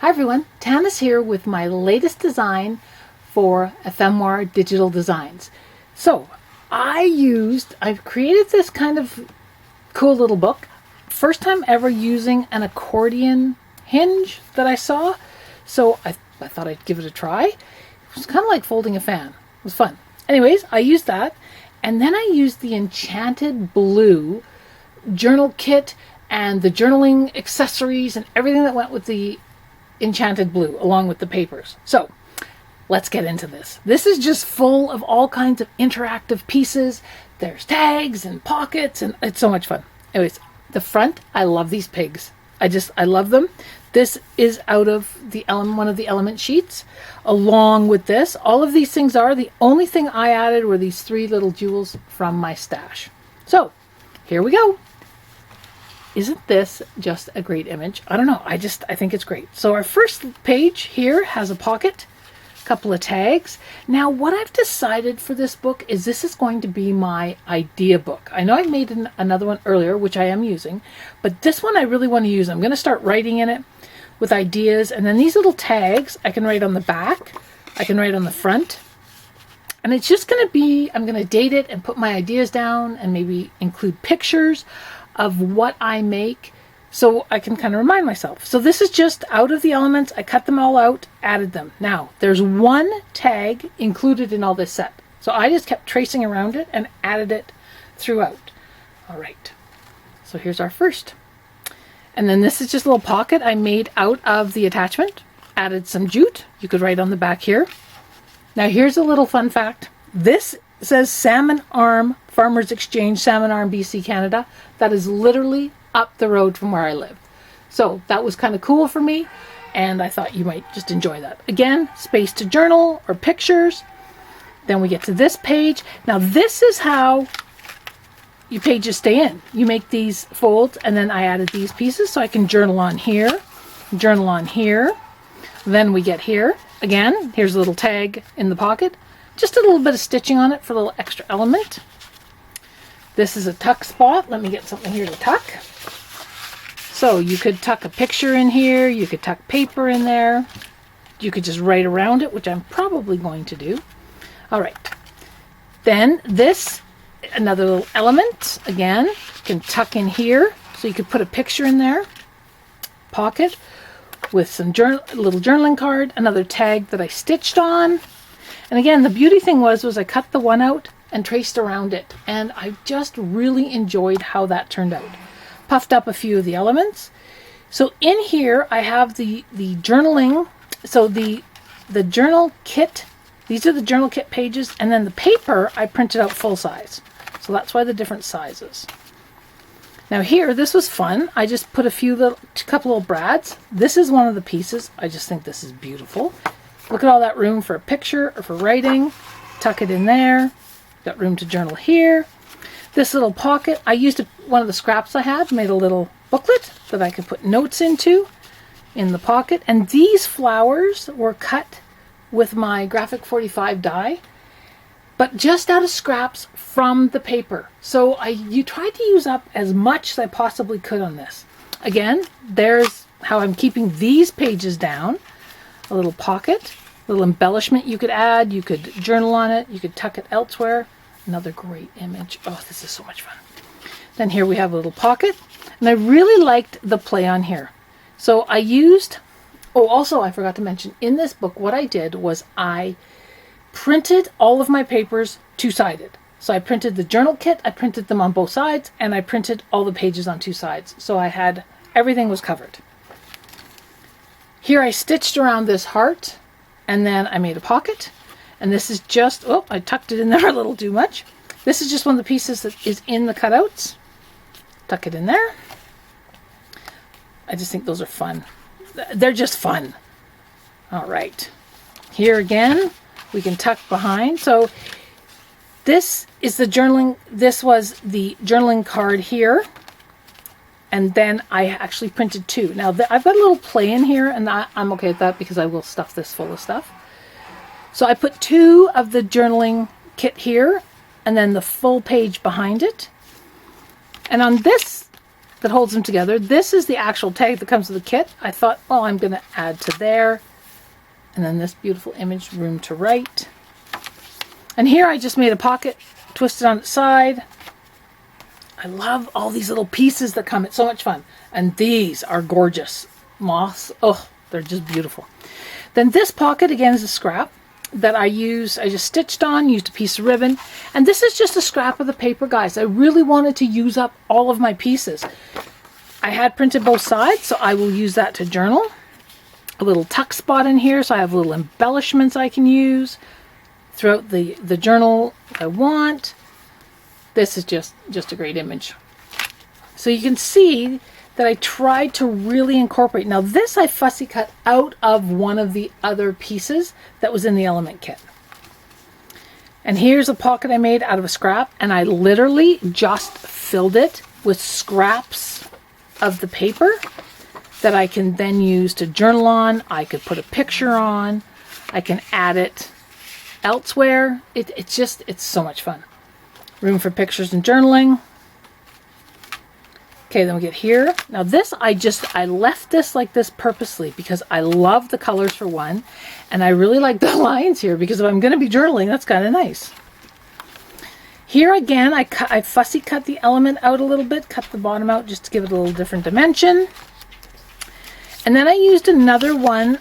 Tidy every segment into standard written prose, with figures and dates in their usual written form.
Hi everyone, Tanis here with my latest design for Ephemera Digital Designs. So I've created this kind of cool little book. First time ever using an accordion hinge that I saw. So I thought I'd give it a try. It was kind of like folding a fan. It was fun. Anyways, I used that. And then I used the Enchanted Blue Journal kit and the journaling accessories and everything that went with the Enchanted Blue along with the papers. So let's get into this. This is just full of all kinds of interactive pieces. There's tags and pockets and it's so much fun. Anyways, the front, I love these pigs. I love them. This is out of the one of the element sheets along with this. All of these things are, the only thing I added were these 3 little jewels from my stash. So here we go. Isn't this just a great image? I don't know. I think it's great. So our first page here has a pocket, a couple of tags. Now what I've decided for this book is this is going to be my idea book. I know I made another one earlier, which I am using, but this one I really want to use. I'm going to start writing in it with ideas. And then these little tags, I can write on the back. I can write on the front. And it's just going to be, I'm going to date it and put my ideas down and maybe include pictures of what I make so I can kind of remind myself. So this is just out of the elements. I cut them all out, added them. Now there's one tag included in all this set. So I just kept tracing around it and added it throughout. All right. So here's our first. And then this is just a little pocket I made out of the attachment. Added some jute. You could write on the back here. Now here's a little fun fact. This says Salmon Arm Farmers Exchange, Salmon Arm, BC, Canada. That is literally up the road from where I live. So that was kind of cool for me, and I thought you might just enjoy that. Again, space to journal or pictures. Then we get to this page. Now this is how your pages stay in. You make these folds, and then I added these pieces so I can journal on here, journal on here. Then we get here. Again, here's a little tag in the pocket. Just a little bit of stitching on it for a little extra element. This is a tuck spot. Let me get something here to tuck. So you could tuck a picture in here. You could tuck paper in there. You could just write around it, which I'm probably going to do. All right. Then this, another little element. Again, you can tuck in here. So you could put a picture in there. Pocket with some little journaling card. Another tag that I stitched on. And again, the beauty thing was I cut the one out and traced around it. And I just really enjoyed how that turned out. Puffed up a few of the elements. So in here, I have the journaling. So the journal kit, these are the journal kit pages. And then the paper, I printed out full size. So that's why the different sizes. Now here, this was fun. I just put a couple little brads. This is one of the pieces. I just think this is beautiful. Look at all that room for a picture or for writing. Tuck it in there. Got room to journal here. This little pocket, I used one of the scraps I had, made a little booklet that I could put notes into in the pocket. And these flowers were cut with my Graphic 45 die, but just out of scraps from the paper. So you tried to use up as much as I possibly could on this. Again, there's how I'm keeping these pages down. A little pocket, a little embellishment you could add. You could journal on it. You could tuck it elsewhere. Another great image. Oh, this is so much fun. Then here we have a little pocket. And I really liked the play on here. So I used, also I forgot to mention, in this book what I did was I printed all of my papers two-sided. So I printed the journal kit, I printed them on both sides, and I printed all the pages on 2 sides. So I had, everything was covered. Here I stitched around this heart, and then I made a pocket. And this is just, I tucked it in there a little too much. This is just one of the pieces that is in the cutouts. Tuck it in there. I just think those are fun. They're just fun. All right. Here again, we can tuck behind. So this is the journaling. This was the journaling card here. And then I actually printed 2. Now I've got a little play in here, and I'm okay with that because I will stuff this full of stuff. So I put 2 of the journaling kit here, and then the full page behind it. And on this that holds them together. This is the actual tag that comes with the kit. I thought, well, I'm going to add to there. And then this beautiful image, room to write. And here I just made a pocket, twisted on its side. I love all these little pieces that come. It's so much fun. And these are gorgeous. Moss. Oh, they're just beautiful. Then this pocket, again, is a scrap that I just stitched on, used a piece of ribbon. And this is just a scrap of the paper, guys. I really wanted to use up all of my pieces. I had printed both sides, so I will use that to journal. A little tuck spot in here, so I have little embellishments I can use throughout the journal if I want. This is just a great image. So you can see that I tried to really incorporate. Now this I fussy cut out of one of the other pieces that was in the element kit. And here's a pocket I made out of a scrap, and I literally just filled it with scraps of the paper that I can then use to journal on. I could put a picture on. I can add it elsewhere. It's so much fun. Room for pictures and journaling. Okay, then we get here. Now this, I left this like this purposely because I love the colors for one, and I really like the lines here because if I'm going to be journaling, that's kind of nice. Here again, I fussy cut the element out a little bit, cut the bottom out just to give it a little different dimension. And then I used another one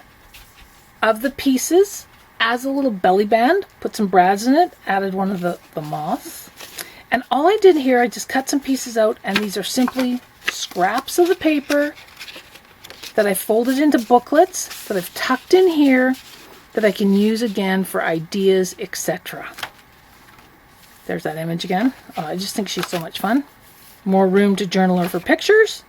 of the pieces as a little belly band, put some brads in it, added one of the moths. And all I did here, I just cut some pieces out, and these are simply scraps of the paper that I folded into booklets that I've tucked in here that I can use again for ideas, etc. There's that image again. Oh, I just think she's so much fun. More room to journal her for pictures.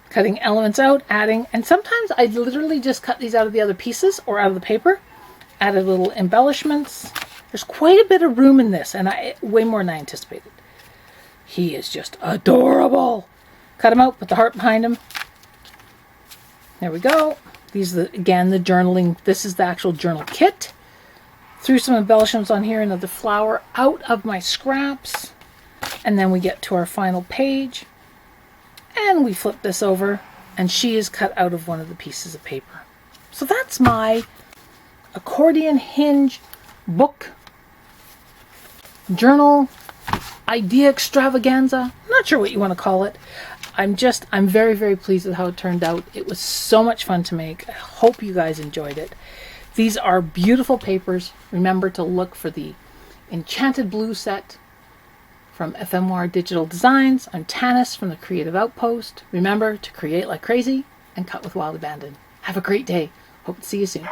Cutting elements out, adding, and sometimes I literally just cut these out of the other pieces or out of the paper. Added little embellishments. There's quite a bit of room in this, and way more than I anticipated. He is just adorable. Cut him out, put the heart behind him. There we go. These are, again, the journaling. This is the actual journal kit. Threw some embellishments on here, another flower out of my scraps. And then we get to our final page. And we flip this over, and she is cut out of one of the pieces of paper. So that's my accordion hinge book journal idea extravaganza. I'm not sure what you want to call it. I'm very, very pleased with how it turned out. It was so much fun to make. I hope you guys enjoyed it. These are beautiful papers. Remember to look for the Enchanted Blue set from Ephemera Digital Designs. I'm Tanis from the Creative Outpost. Remember to create like crazy and cut with wild abandon. Have a great day. Hope to see you soon.